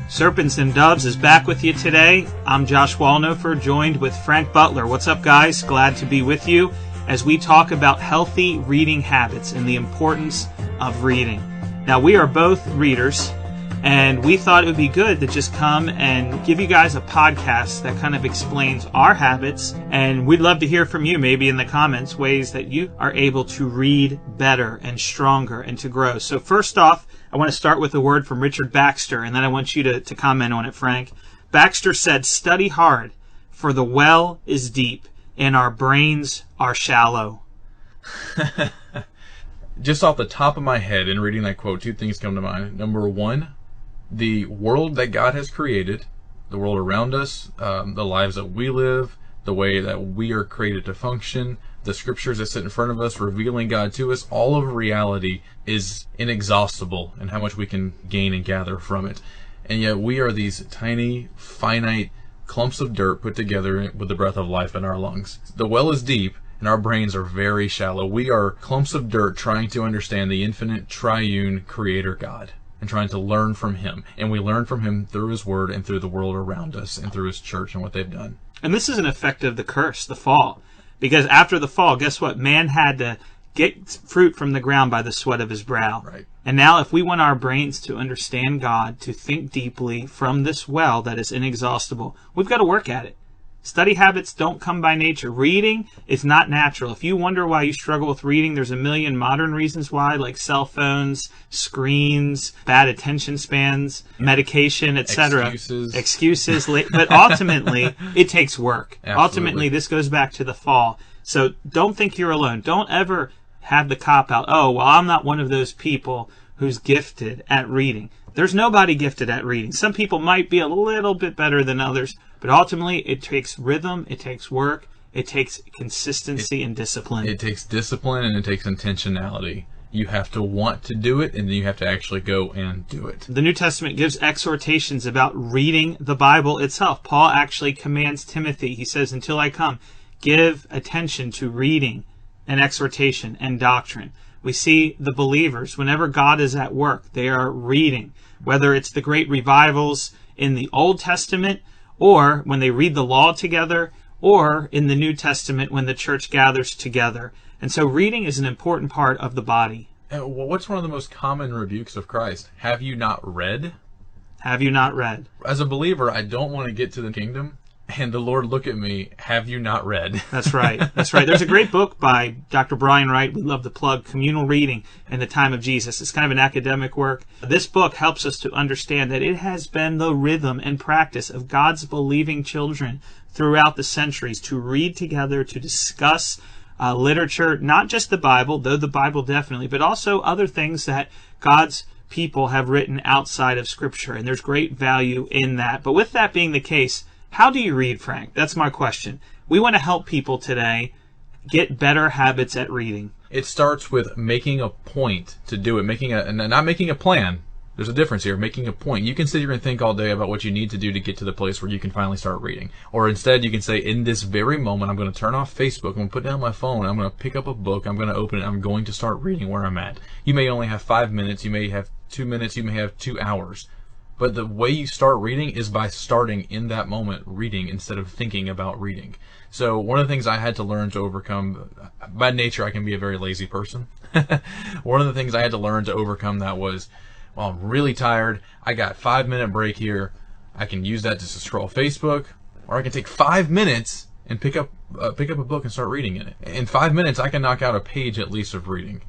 Serpents and Doves is back with you today. I'm Josh Walnofer, joined with Frank Butler. What's up, guys? Glad to be with you as we talk about healthy reading habits and the importance of reading. Now, we are both readers, and we thought it would be good to just come and give you guys a podcast that kind of explains our habits, and we'd love to hear from you, maybe in the comments, ways that you are able to read better and stronger and to grow. So first off, I want to start with a word from Richard Baxter, and then I want you to comment on it, Frank. Baxter said, "Study hard, for the well is deep, and our brains are shallow." Just off the top of my head, in reading that quote, two things come to mind. Number one, the world that God has created, the world around us, the lives that we live, the way that we are created to function, the scriptures that sit in front of us, revealing God to us, all of reality is inexhaustible in how much we can gain and gather from it. And yet we are these tiny, finite clumps of dirt put together with the breath of life in our lungs. The well is deep, and our brains are very shallow. We are clumps of dirt trying to understand the infinite, triune Creator God and trying to learn from Him. And we learn from Him through His Word and through the world around us and through His church and what they've done. And this is an effect of the curse, the fall. Because after the fall, guess what? Man had to get fruit from the ground by the sweat of his brow. Right. And now if we want our brains to understand God, to think deeply from this well that is inexhaustible, we've got to work at it. Study habits don't come by nature. Reading is not natural. If you wonder why you struggle with reading, there's a million modern reasons why, like cell phones, screens, bad attention spans, medication, etc. Excuses. But ultimately, it takes work. Absolutely. Ultimately, this goes back to the fall. So don't think you're alone. Don't ever have the cop out, "Oh, well, I'm not one of those people who's gifted at reading." There's nobody gifted at reading. Some people might be a little bit better than others, but ultimately it takes rhythm, it takes work, it takes consistency and discipline. It takes discipline and it takes intentionality. You have to want to do it, and then you have to actually go and do it. The New Testament gives exhortations about reading the Bible itself. Paul actually commands Timothy. He says, "Until I come, give attention to reading and exhortation and doctrine." We see the believers, whenever God is at work, they are reading. Whether it's the great revivals in the Old Testament, or when they read the law together, or in the New Testament when the church gathers together. And so reading is an important part of the body. What's one of the most common rebukes of Christ? Have you not read? Have you not read? As a believer, I don't want to get to the kingdom and the Lord look at me, "Have you not read?" That's right. That's right. There's a great book by Dr. Brian Wright. We love to plug Communal Reading in the Time of Jesus. It's kind of an academic work. This book helps us to understand that it has been the rhythm and practice of God's believing children throughout the centuries to read together, to discuss literature, not just the Bible, though the Bible definitely, but also other things that God's people have written outside of Scripture. And there's great value in that. But with that being the case, how do you read, Frank? That's my question. We want to help people today get better habits at reading. It starts with making a point to do it, not making a plan. There's a difference here, making a point. You can sit here and think all day about what you need to do to get to the place where you can finally start reading. Or instead, you can say, in this very moment, I'm going to turn off Facebook, I'm going to put down my phone, I'm going to pick up a book, I'm going to open it, I'm going to start reading where I'm at. You may only have 5 minutes, you may have 2 minutes, you may have 2 hours. But the way you start reading is by starting in that moment reading instead of thinking about reading. So one of the things I had to learn to overcome, by nature I can be a very lazy person. One of the things I had to learn to overcome that was, well, I'm really tired, I got 5-minute break here, I can use that just to scroll Facebook, or I can take 5 minutes and pick up a book and start reading in it. In 5 minutes I can knock out a page at least of reading.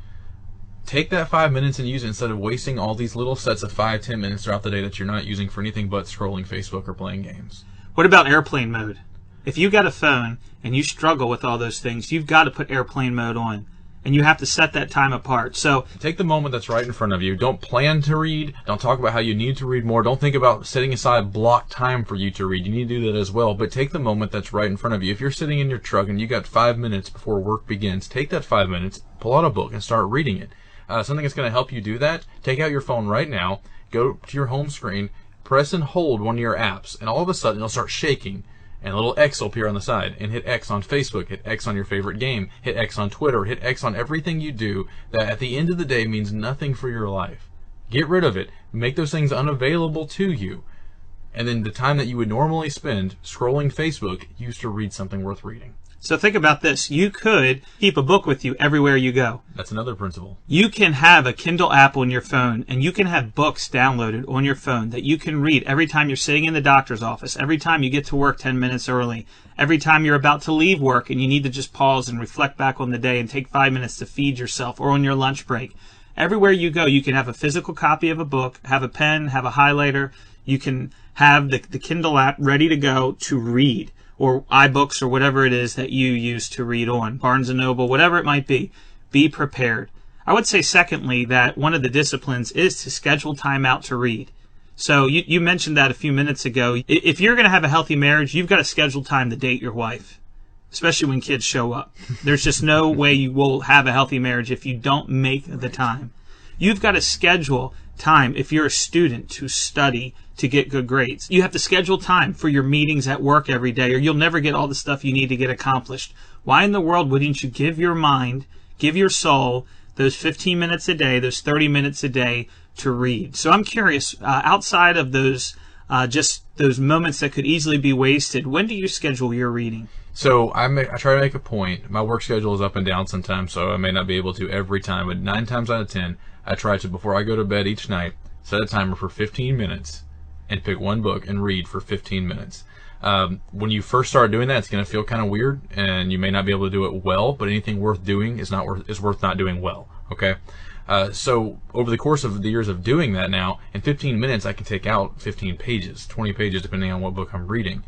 Take that 5 minutes and use it instead of wasting all these little sets of 5-10 minutes throughout the day that you're not using for anything but scrolling Facebook or playing games. What about airplane mode? If you got a phone and you struggle with all those things, you've got to put airplane mode on. And you have to set that time apart. So take the moment that's right in front of you. Don't plan to read. Don't talk about how you need to read more. Don't think about setting aside block time for you to read. You need to do that as well. But take the moment that's right in front of you. If you're sitting in your truck and you got 5 minutes before work begins, take that 5 minutes, pull out a book, and start reading it. Something that's going to help you do that, take out your phone right now, go to your home screen, press and hold one of your apps, and all of a sudden it'll start shaking. and a little X will appear on the side, and hit X on Facebook, hit X on your favorite game, hit X on Twitter, hit X on everything you do that at the end of the day means nothing for your life. Get rid of it. Make those things unavailable to you. And then the time that you would normally spend scrolling Facebook, you used to read something worth reading. So think about this. You could keep a book with you everywhere you go. That's another principle. You can have a Kindle app on your phone, and you can have books downloaded on your phone that you can read every time you're sitting in the doctor's office, every time you get to work 10 minutes early, every time you're about to leave work and you need to just pause and reflect back on the day and take 5 minutes to feed yourself, or on your lunch break. Everywhere you go, you can have a physical copy of a book, have a pen, have a highlighter. You can have the Kindle app ready to go to read, or iBooks, or whatever it is that you use to read on, Barnes & Noble, whatever it might be. Be prepared. I would say, secondly, that one of the disciplines is to schedule time out to read. So you mentioned that a few minutes ago. If you're going to have a healthy marriage, you've got to schedule time to date your wife, especially when kids show up. There's just no way you will have a healthy marriage if you don't make the time. You've got to schedule time, if you're a student, to study, to get good grades. You have to schedule time for your meetings at work every day, or you'll never get all the stuff you need to get accomplished. Why in the world wouldn't you give your mind, give your soul, those 15 minutes a day, those 30 minutes a day to read? So I'm curious, outside of those, just those moments that could easily be wasted, when do you schedule your reading? So I try to make a point. My work schedule is up and down sometimes, so I may not be able to every time, but 9 times out of 10, I try to, before I go to bed each night, set a timer for 15 minutes and pick one book and read for 15 minutes. When you first start doing that, it's going to feel kind of weird, and you may not be able to do it well, but anything worth doing is worth not doing well, okay? So over the course of the years of doing that now, in 15 minutes, I can take out 15 pages, 20 pages, depending on what book I'm reading.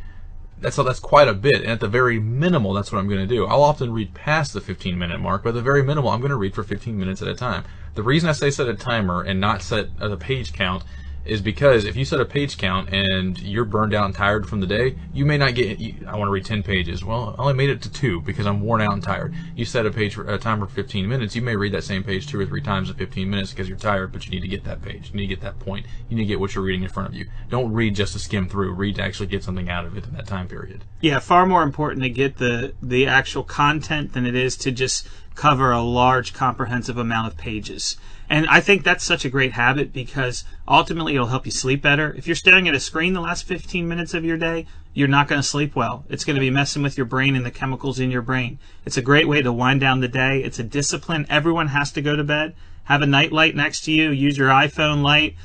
That's quite a bit, and at the very minimal, that's what I'm going to do. I'll often read past the 15-minute mark, but at the very minimal, I'm going to read for 15 minutes at a time. The reason I say set a timer and not set a page count is because if you set a page count and you're burned out and tired from the day, you may not get, I want to read 10 pages. Well, I only made it to 2 because I'm worn out and tired. You set a timer for 15 minutes, you may read that same page 2 or 3 times in 15 minutes because you're tired, but you need to get that page. You need to get that point. You need to get what you're reading in front of you. Don't read just to skim through. Read to actually get something out of it in that time period. Yeah, far more important to get the actual content than it is to just cover a large, comprehensive amount of pages. And I think that's such a great habit because ultimately it'll help you sleep better. If you're staring at a screen the last 15 minutes of your day, you're not going to sleep well. It's going to be messing with your brain and the chemicals in your brain. It's a great way to wind down the day. It's a discipline. Everyone has to go to bed. Have a night light next to you. Use your iPhone light.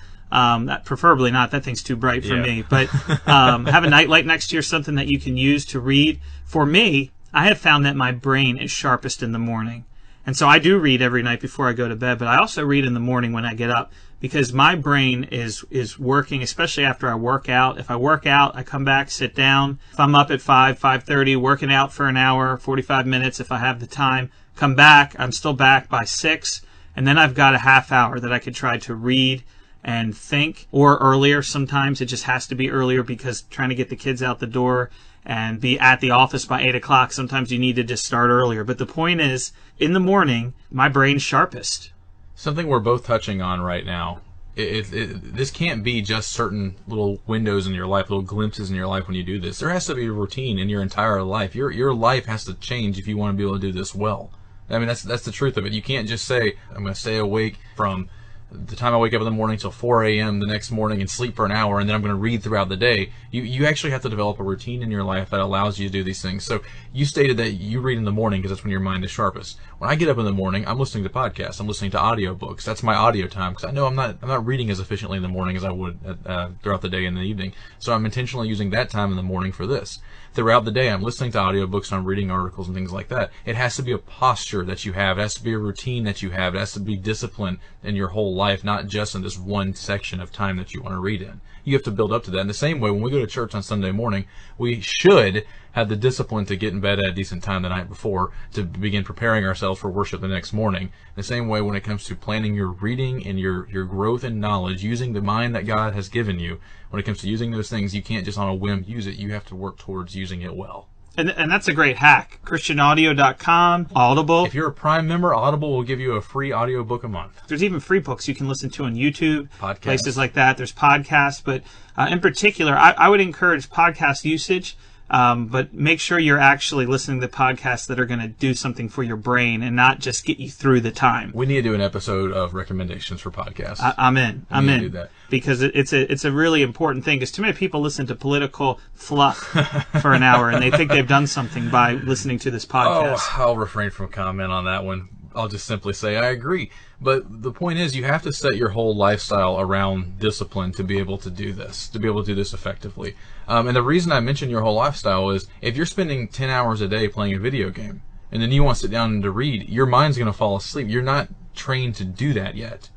Preferably not. That thing's too bright for me. But have a night light next to you or something that you can use to read. For me, I have found that my brain is sharpest in the morning. And so I do read every night before I go to bed, but I also read in the morning when I get up because my brain is working, especially after I work out. If I work out, I come back, sit down. If I'm up at 5:30, working out for an hour, 45 minutes if I have the time, come back, I'm still back by 6, and then I've got a half hour that I could try to read and think, or earlier. Sometimes it just has to be earlier because trying to get the kids out the door and be at the office by 8 o'clock, sometimes you need to just start earlier. But the point is, in the morning, my brain's sharpest. Something we're both touching on right now, this can't be just certain little windows in your life, little glimpses in your life when you do this. There has to be a routine in your entire life. Your life has to change if you want to be able to do this well. I mean, that's the truth of it. You can't just say, I'm going to stay awake from the time I wake up in the morning till 4 a.m. the next morning and sleep for an hour, and then I'm going to read throughout the day. You actually have to develop a routine in your life that allows you to do these things. So you stated that you read in the morning because that's when your mind is sharpest. When I get up in the morning, I'm listening to podcasts. I'm listening to audiobooks. That's my audio time because I know I'm not reading as efficiently in the morning as I would throughout the day and the evening. So I'm intentionally using that time in the morning for this. Throughout the day, I'm listening to audiobooks and I'm reading articles and things like that. It has to be a posture that you have. It has to be a routine that you have. It has to be discipline in your whole life, not just in this one section of time that you want to read in. You have to build up to that. In the same way, when we go to church on Sunday morning, we should have the discipline to get in bed at a decent time the night before to begin preparing ourselves for worship the next morning. In the same way, when it comes to planning your reading and your growth in knowledge, using the mind that God has given you, when it comes to using those things, you can't just on a whim use it. You have to work towards using it well. And that's a great hack. ChristianAudio.com, Audible. If you're a Prime member, Audible will give you a free audiobook a month. There's even free books you can listen to on YouTube, podcasts, places like that. There's podcasts, but in particular, I would encourage podcast usage But make sure you're actually listening to podcasts that are going to do something for your brain and not just get you through the time. We need to do an episode of recommendations for podcasts. I'm in. I'm in. Do that. Because it's a really important thing. Because too many people listen to political fluff for an hour and they think they've done something by listening to this podcast. Oh, I'll refrain from comment on that one. I'll just simply say I agree. But the point is, you have to set your whole lifestyle around discipline to be able to do this, effectively. And the reason I mention your whole lifestyle is if you're spending 10 hours a day playing a video game and then you want to sit down and to read, your mind's going to fall asleep. You're not trained to do that yet.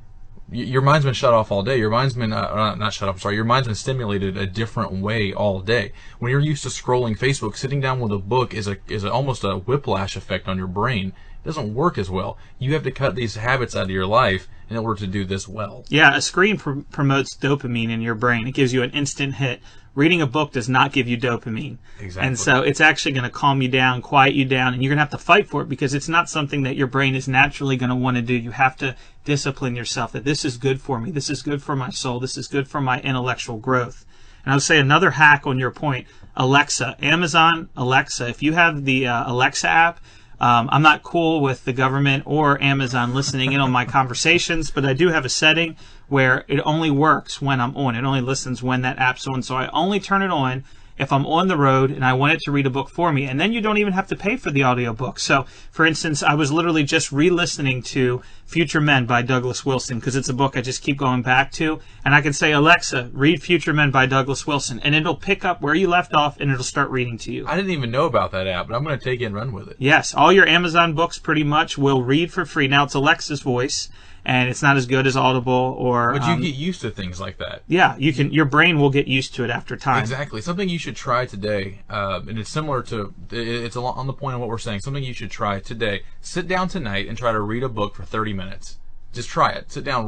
Your mind's been shut off all day. Your mind's been, not shut off, sorry. Your mind's been stimulated a different way all day. When you're used to scrolling Facebook, sitting down with a book is almost a whiplash effect on your brain. It doesn't work as well. You have to cut these habits out of your life in order to do this well. Yeah, a screen promotes dopamine in your brain. It gives you an instant hit. Reading a book does not give you dopamine. Exactly. And so it's actually going to calm you down, quiet you down, and you're going to have to fight for it because it's not something that your brain is naturally going to want to do. You have to discipline yourself that this is good for me. This is good for my soul. This is good for my intellectual growth. And I would say another hack on your point, Alexa, Amazon Alexa. If you have the Alexa app, I'm not cool with the government or Amazon listening in on my conversations, but I do have a setting where it only works when I'm on. It only listens when that app's on. So I only turn it on if I'm on the road and I want it to read a book for me. And then you don't even have to pay for the audiobook. So, for instance, I was literally just re-listening to Future Men by Douglas Wilson because it's a book I just keep going back to. And I can say, Alexa, read Future Men by Douglas Wilson. And it'll pick up where you left off and it'll start reading to you. I didn't even know about that app, but I'm going to take it and run with it. Yes, all your Amazon books pretty much will read for free. Now, it's Alexa's voice. And it's not as good as Audible or... But you get used to things like that. Yeah, you can. Your brain will get used to it after time. Exactly. Something you should try today, and it's similar to... It's on the point of what we're saying. Something you should try today. Sit down tonight and try to read a book for 30 minutes. Just try it. Sit down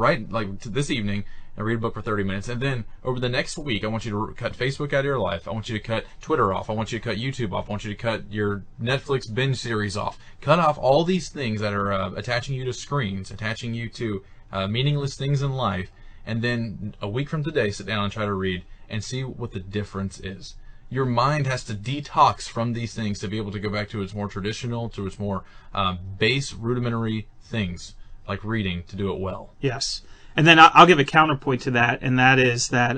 this evening and read a book for 30 minutes. And then over the next week, I want you to cut Facebook out of your life. I want you to cut Twitter off. I want you to cut YouTube off. I want you to cut your Netflix binge series off. Cut off all these things that are attaching you to screens, attaching you to meaningless things in life. And then a week from today, sit down and try to read and see what the difference is. Your mind has to detox from these things to be able to go back to its more traditional, to its more base, rudimentary things like reading to do it well. Yes. And then I'll give a counterpoint to that, and that is that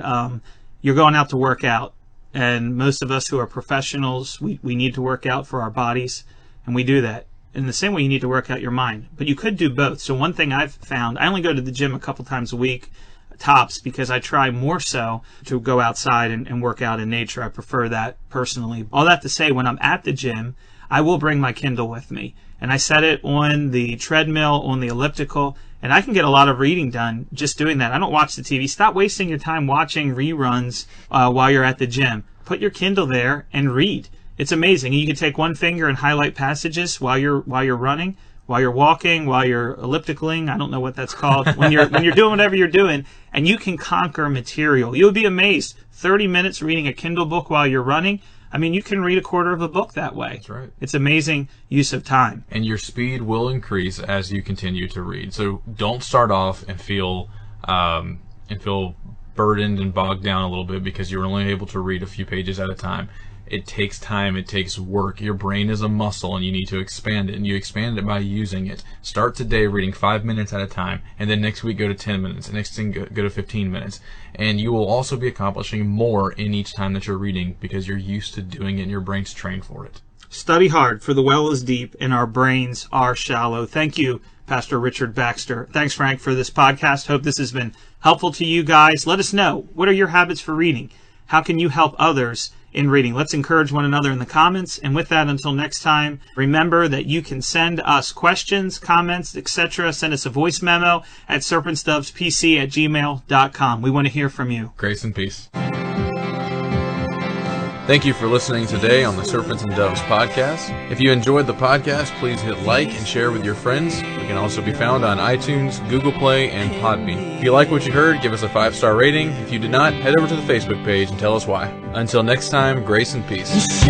you're going out to work out. And most of us who are professionals, we need to work out for our bodies, and we do that. In the same way, you need to work out your mind. But you could do both. So one thing I've found, I only go to the gym a couple times a week, tops, because I try more so to go outside and work out in nature. I prefer that personally. All that to say, when I'm at the gym, I will bring my Kindle with me. And I set it on the treadmill, on the elliptical, and I can get a lot of reading done just doing that. I don't watch the TV. Stop wasting your time watching reruns while you're at the gym. Put your Kindle there and read. It's amazing. You can take one finger and highlight passages while you're running, while you're walking, while you're ellipticaling. I don't know what that's called. When you're doing whatever you're doing, and you can conquer material. You'll be amazed. 30 minutes reading a Kindle book while you're running. I mean, you can read a quarter of a book that way. That's right. It's amazing use of time. And your speed will increase as you continue to read. So don't start off and feel burdened and bogged down a little bit because you're only able to read a few pages at a time. It takes time. It takes work. Your brain is a muscle, and you need to expand it. And you expand it by using it. Start today reading 5 minutes at a time, and then next week go to 10 minutes. And next thing go to 15 minutes. And you will also be accomplishing more in each time that you're reading because you're used to doing it and your brain's trained for it. Study hard, for the well is deep and our brains are shallow. Thank you, Pastor Richard Baxter. Thanks, Frank, for this podcast. Hope this has been helpful to you guys. Let us know, what are your habits for reading? How can you help others in reading? Let's encourage one another in the comments. And with that, until next time, remember that you can send us questions, comments, etc. Send us a voice memo at serpentsdovespc@gmail.com. We want to hear from you. Grace and peace. Thank you for listening today on the Serpents and Doves Podcast. If you enjoyed the podcast, please hit like and share with your friends. We can also be found on iTunes, Google Play, and Podbean. If you like what you heard, give us a 5-star rating. If you did not, head over to the Facebook page and tell us why. Until next time, grace and peace.